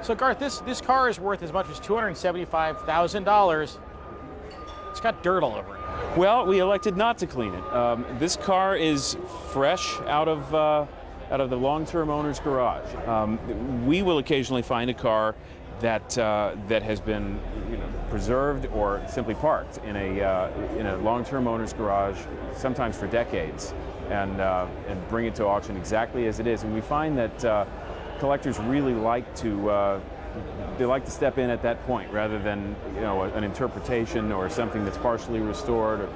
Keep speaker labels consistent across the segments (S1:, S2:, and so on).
S1: So Garth, this car is worth as much as $275,000. It's got dirt all over it.
S2: Well, we elected not to clean it. This car is fresh out of the long-term owner's garage. We will occasionally find a car that has been preserved or simply parked in a long-term owner's garage, sometimes for decades, and bring it to auction exactly as it is. And we find that collectors really like to step in at that point rather than an interpretation or something that's partially restored.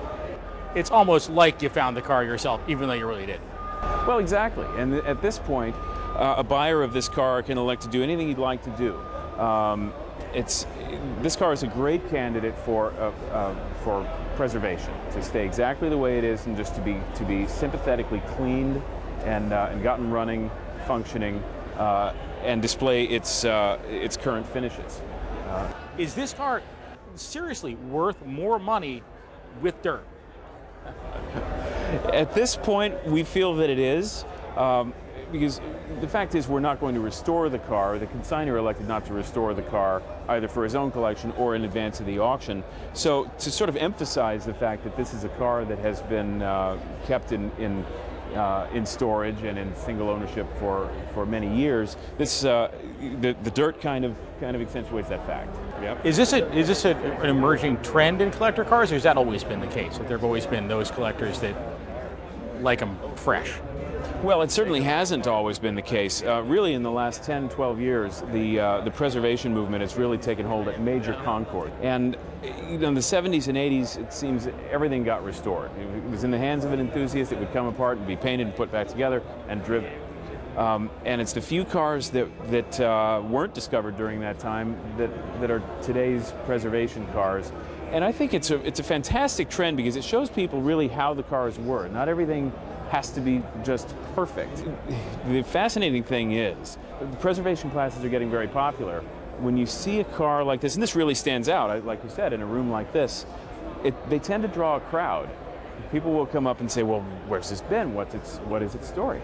S1: It's almost like you found the car yourself, even though you really did.
S2: Well, exactly. And at this point, a buyer of this car can elect to do anything he'd like to do. This car is a great candidate for preservation, to stay exactly the way it is and just to be sympathetically cleaned and gotten running, functioning, and display its current finishes.
S1: Is this car seriously worth more money with dirt?
S2: At this point, we feel that it is, because the fact is we're not going to restore the car. The consignor elected not to restore the car, either for his own collection or in advance of the auction. So to sort of emphasize the fact that this is a car that has been kept in storage and in single ownership for many years, the dirt kind of accentuates that fact. Yep.
S1: Is this an emerging trend in collector cars, or has that always been the case? That there have always been those collectors that like them fresh?
S2: Well, it certainly hasn't always been the case. Really, in the last 10, 12 years, the preservation movement has really taken hold at major concord. And in the 70s and 80s, it seems everything got restored. It was in the hands of an enthusiast. It would come apart and be painted and put back together and driven. And it's the few cars that weren't discovered during that time that are today's preservation cars. And I think it's a fantastic trend because it shows people really how the cars were. Not everything has to be just perfect. The fascinating thing is, the preservation classes are getting very popular. When you see a car like this, and this really stands out, like you said, in a room like this, they tend to draw a crowd. People will come up and say, well, where's this been? What is its story?